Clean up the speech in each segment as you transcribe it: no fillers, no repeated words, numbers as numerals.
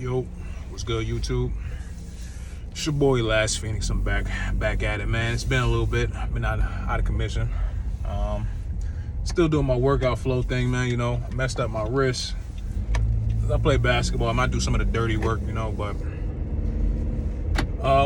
Yo, what's good, YouTube? It's your boy Last Phoenix. I'm back at it, man. It's been a little bit. I've been out of commission. Still doing my workout flow thing, man. You know, I messed up my wrist. I play basketball. I might do some of the dirty work, you know. But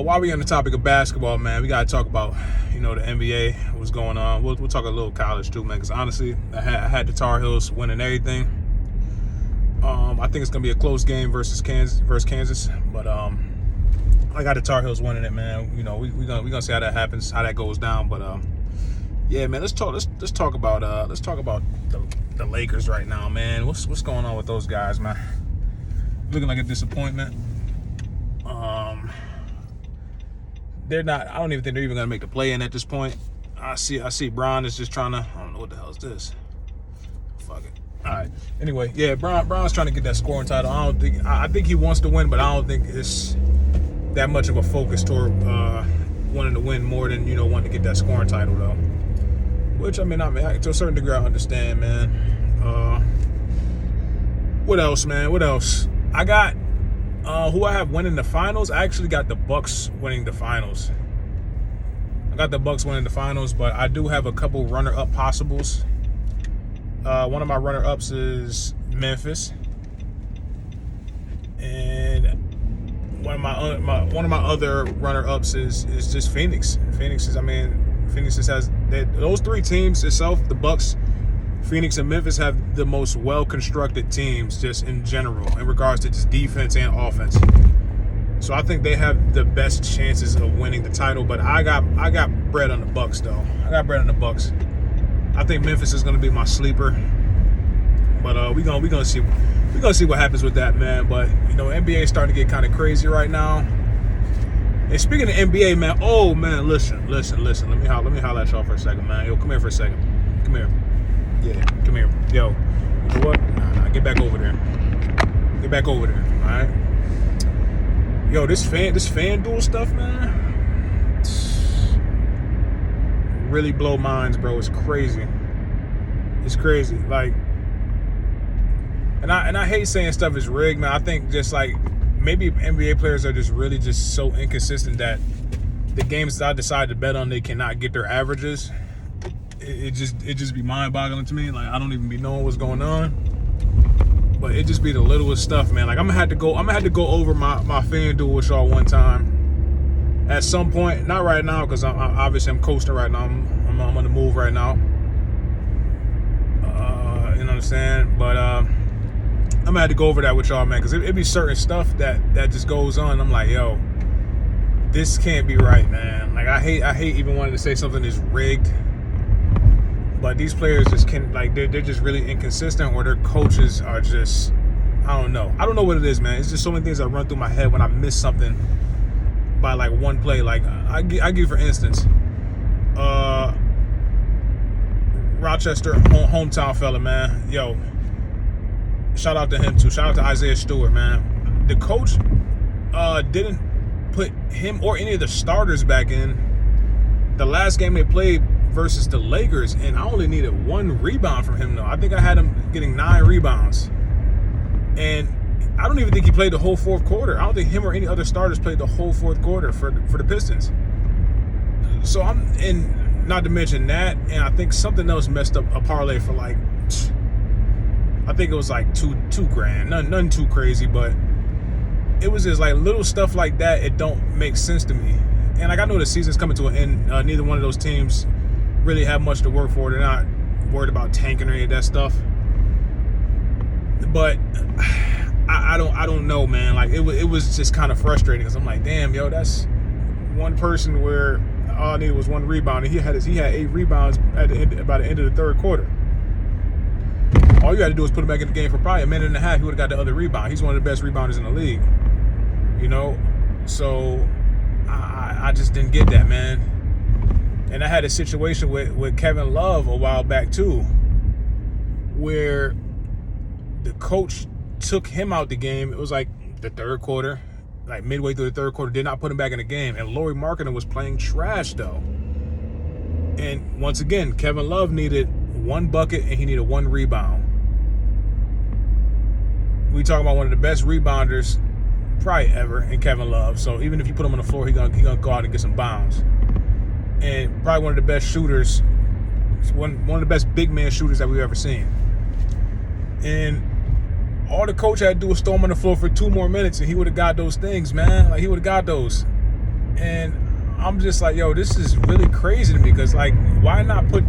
while we on the topic of basketball, man, we gotta talk about, you know, the NBA. What's going on? We'll talk a little college too, man. Because honestly, I had the Tar Heels winning everything. I think it's gonna be a close game versus Kansas, but I got the Tar Heels winning it, man. You know, we gonna see how that happens, how that goes down. But yeah, man, let's talk about the Lakers right now, man. What's going on with those guys, man? Looking like a disappointment. They're not. I don't even think they're even gonna make the play in at this point. I see Bron is just trying to. I don't know what the hell is this. Fuck it. All right. Anyway, yeah, Bron's trying to get that scoring title. I think he wants to win, but I don't think it's that much of a focus toward wanting to win more than, you know, wanting to get that scoring title, though. Which, I mean, to a certain degree, I understand, man. What else, man? What else? I got who I have winning the finals. I actually got the Bucks winning the finals. I got the Bucks winning the finals, but I do have a couple runner-up possibles. One of my runner-ups is Memphis, and one of my other runner-ups is just Phoenix. Phoenix just has those three teams itself. The Bucks, Phoenix, and Memphis have the most well-constructed teams just in general in regards to just defense and offense. So I think they have the best chances of winning the title. But I got bread on the Bucks, though. I got bread on the Bucks. I think Memphis is going to be my sleeper, but we gonna see what happens with that, man. But you know, NBA is starting to get kind of crazy right now. And speaking of NBA, man, oh man, listen. Let me holler at y'all for a second, man. Yo, come here for a second. Come here. Yeah, come here. Yo, you know what? Nah, get back over there. Get back over there. All right. Yo, this FanDuel stuff, man. Really blow minds, bro. It's crazy. It's crazy. Like, and I hate saying stuff is rigged, man. I think just like maybe NBA players are just really just so inconsistent that the games that I decide to bet on, they cannot get their averages. It just be mind-boggling to me. Like, I don't even be knowing what's going on. But it just be the littlest stuff, man. Like, I'm gonna have to go over my FanDuel with y'all one time. At some point, not right now, because I'm coasting right now. I'm on the move right now. You know what I'm saying? But I'm gonna have to go over that with y'all, man, because it be certain stuff that just goes on. I'm like, yo, this can't be right, man. Like, I hate even wanting to say something is rigged, but these players just can't. Like, they're just really inconsistent, or their coaches are just, I don't know what it is, man. It's just so many things that run through my head when I miss something by like one play. Like I give you for instance, Rochester hometown fella, man. Yo, shout out to him too. Shout out to Isaiah Stewart, man. The coach didn't put him or any of the starters back in the last game they played versus the Lakers, and I only needed one rebound from him though. I think I had him getting 9 rebounds, and I don't even think he played the whole fourth quarter. I don't think him or any other starters played the whole fourth quarter for the Pistons. So not to mention that, and I think something else messed up a parlay for like, I think it was like $2,000. Nothing too crazy, but it was just like little stuff like that. It don't make sense to me. And like, I know the season's coming to an end. Neither one of those teams really have much to work for. They're not worried about tanking or any of that stuff. But I don't know, man. Like, it was just kind of frustrating because I'm like, damn, yo, that's one person where all I needed was one rebound, and he had 8 rebounds by the end of the third quarter. All you had to do was put him back in the game for probably a minute and a half. He would have got the other rebound. He's one of the best rebounders in the league, you know. So I just didn't get that, man. And I had a situation with Kevin Love a while back too, where the coach took him out the game. It was like the third quarter, like midway through the third quarter, did not put him back in the game. And Lauri Markkanen was playing trash though. And once again, Kevin Love needed 1 bucket and he needed 1 rebound. We talking about one of the best rebounders probably ever in Kevin Love. So even if you put him on the floor, he gonna go out and get some bounds. And probably one of the best shooters, one of the best big man shooters that we've ever seen. And all the coach had to do was throw him on the floor for 2 more minutes, and he would have got those things, man. Like, he would have got those. And I'm just like, yo, this is really crazy to me, because, like, why not put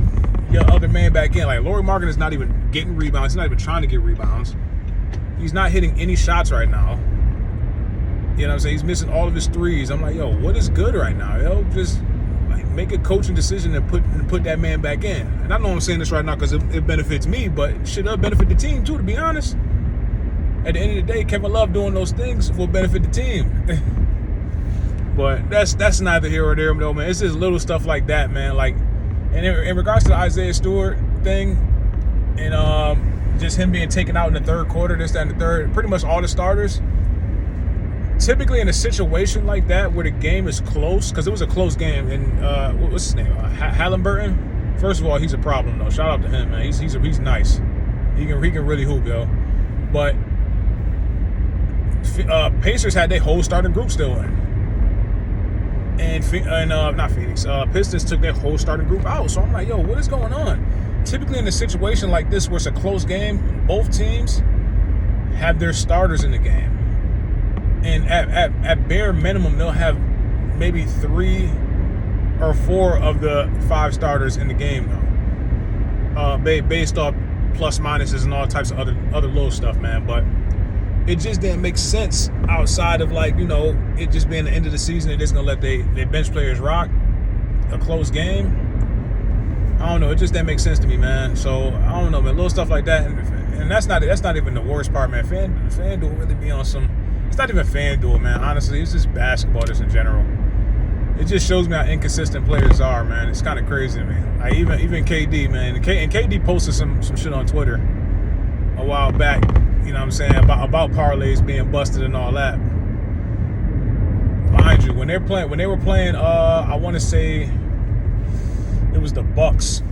your other man back in? Like, Lauri Markkanen is not even getting rebounds. He's not even trying to get rebounds. He's not hitting any shots right now. You know what I'm saying? He's missing all of his threes. I'm like, yo, what is good right now? Yo, just like make a coaching decision and put that man back in. And I know I'm saying this right now because it benefits me, but it should benefit the team too, to be honest. At the end of the day, Kevin Love doing those things will benefit the team. But that's neither here or there, though, man. It's just little stuff like that, man. Like, and in regards to the Isaiah Stewart thing, and just him being taken out in the third quarter, this, that, and the third, pretty much all the starters. Typically in a situation like that where the game is close, because it was a close game, and what's his name? Halliburton. First of all, he's a problem though. Shout out to him, man. He's nice. He can really hoop, yo. But Pacers had their whole starting group still in, and not Phoenix. Pistons took their whole starting group out. So I'm like, yo, what is going on? Typically in a situation like this where it's a close game, both teams have their starters in the game. And at bare minimum, they'll have maybe 3 or 4 of the 5 starters in the game, though. Based off plus minuses and all types of other little stuff, man. But it just didn't make sense outside of, like, you know, it just being the end of the season. They're just gonna let their bench players rock a close game. I don't know. It just didn't make sense to me, man. So I don't know, man. Little stuff like that, and that's not even the worst part, man. FanDuel really be on some. It's not even FanDuel, man. Honestly, it's just basketball just in general. It just shows me how inconsistent players are, man. It's kind of crazy to me. Like, even KD, man. And KD posted some shit on Twitter a while back, you know what I'm saying, about parlays being busted and all that. Mind you, when they were playing, I want to say it was the Bucks.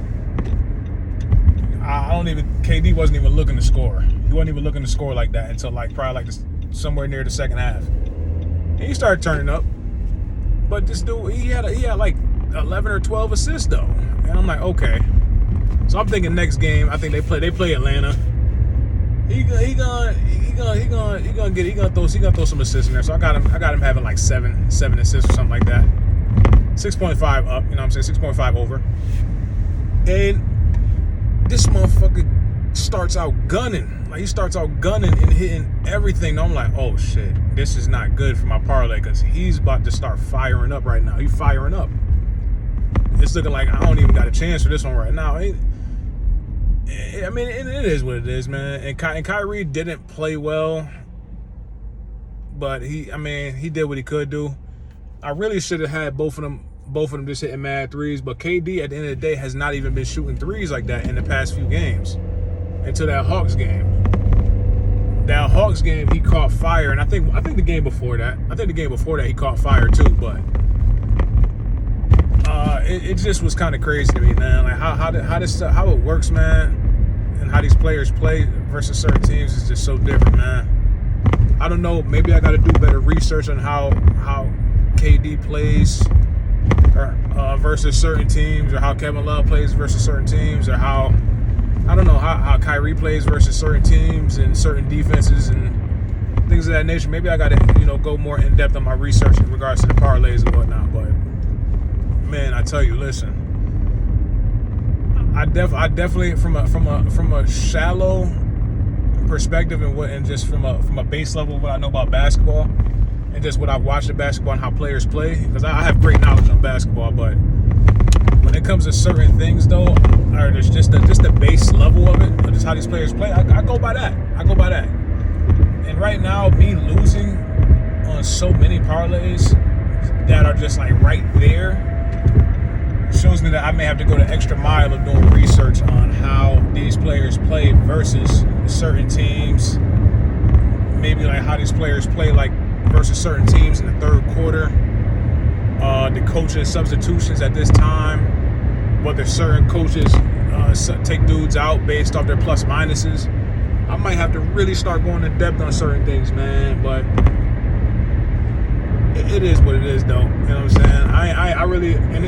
KD wasn't even looking to score. He wasn't even looking to score like that until somewhere near the second half. And he started turning up. But this dude, he had like 11 or 12 assists though. And I'm like, okay. So I'm thinking next game, I think they play Atlanta. He gonna throw some assists in there. So I got him having like 7 assists or something like that. 6.5 up, you know what I'm saying? 6.5 over. And this motherfucker starts out gunning. Like, he starts out gunning and hitting everything. I'm like, oh shit, this is not good for my parlay, because he's about to start firing up right now. He's firing up. It's looking like I don't even got a chance for this one right now. I mean, it is what it is, man. And Kyrie didn't play well, but he did what he could do. I really should have had both of them just hitting mad threes, but KD at the end of the day has not even been shooting threes like that in the past few games until that Hawks game. That Hawks game, he caught fire, and I think the game before that he caught fire too. But it just was kind of crazy to me, man. Like how it works, man, and how these players play versus certain teams is just so different, man. I don't know. Maybe I got to do better research on how KD plays versus certain teams, or how Kevin Love plays versus certain teams, or how how Kyrie plays versus certain teams and certain defenses and things of that nature. Maybe I got to go more in depth on my research in regards to the parlays and whatnot. But man, I tell you, listen, I definitely from a shallow perspective and just from a base level of what I know about basketball and just what I've watched of basketball and how players play, because I have great knowledge on basketball, but when it comes to certain things though, or there's just the base level of it, or just how these players play, I go by that. And right now, me losing on so many parlays that are just like right there shows me that I may have to go the extra mile of doing research on how these players play versus certain teams. Maybe like how these players play like versus certain teams in the third quarter. The coaching substitutions at this time, whether certain coaches take dudes out based off their plus minuses. I might have to really start going in depth on certain things, man. But it is what it is, though. You know what I'm saying? I really, and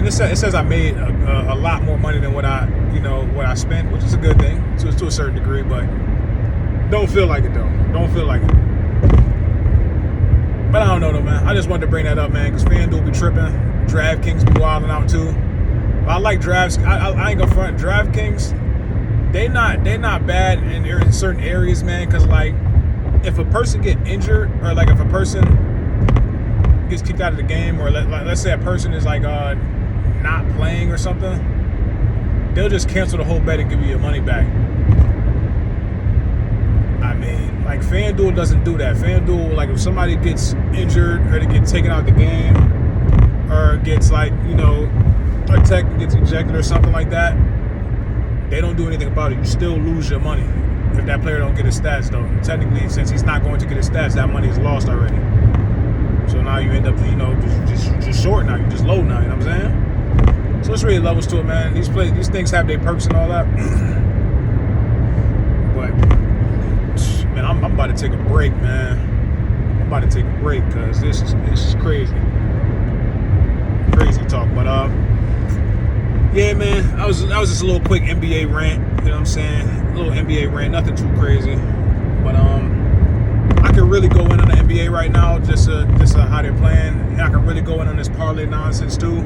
it says I made a lot more money than what I spent, which is a good thing to a certain degree, but don't feel like it though. Don't feel like it. But I don't know though, man. I just wanted to bring that up, man, because FanDuel be tripping, DraftKings be wilding out too. But I like drafts. I ain't gonna front. DraftKings, they not bad in certain areas, man, because like, if a person get injured, or like if a person gets kicked out of the game, or let's say a person is like not playing or something, they'll just cancel the whole bet and give you your money back. I mean, like FanDuel doesn't do that. FanDuel, like if somebody gets injured or they get taken out the game, or gets like, a tech gets ejected or something like that, they don't do anything about it. You still lose your money if that player don't get his stats, though. Technically, since he's not going to get his stats, that money is lost already. So now you end up, just short now. You just low now. You know what I'm saying? So it's really levels to it, man. These things have their perks and all that. But man, I'm about to take a break, man. I'm about to take a break because this is crazy talk. But yeah, man, that was just a little quick NBA rant. You know what I'm saying? A little NBA rant, nothing too crazy. But I can really go in on the NBA right now, just how they're playing. And I can really go in on this parlay nonsense too.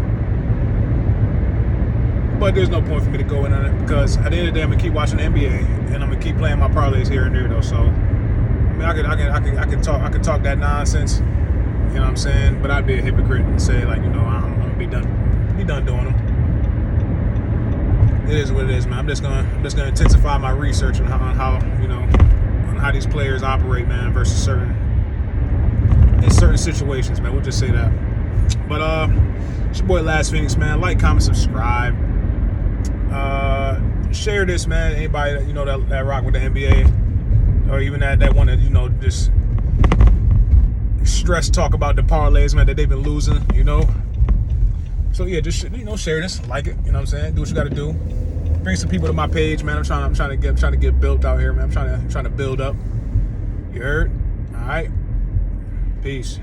But there's no point for me to go in on it because at the end of the day, I'm gonna keep watching the NBA and I'm gonna keep playing my parlays here and there though. So I mean, I can talk that nonsense. You know what I'm saying? But I'd be a hypocrite and say like, I'm gonna be done doing them. It is what it is, man. I'm just gonna intensify my research on how these players operate, man, versus certain situations, man. We'll just say that. But it's your boy Last Phoenix, man. Like, comment, subscribe. Share this, man. Anybody that rock with the NBA, or even that want to just stress talk about the parlays, man, that they've been losing, So yeah, just share this, like it. You know what I'm saying? Do what you got to do. Bring some people to my page, man. I'm trying to get built out here, man. I'm trying to build up. You heard? All right. Peace.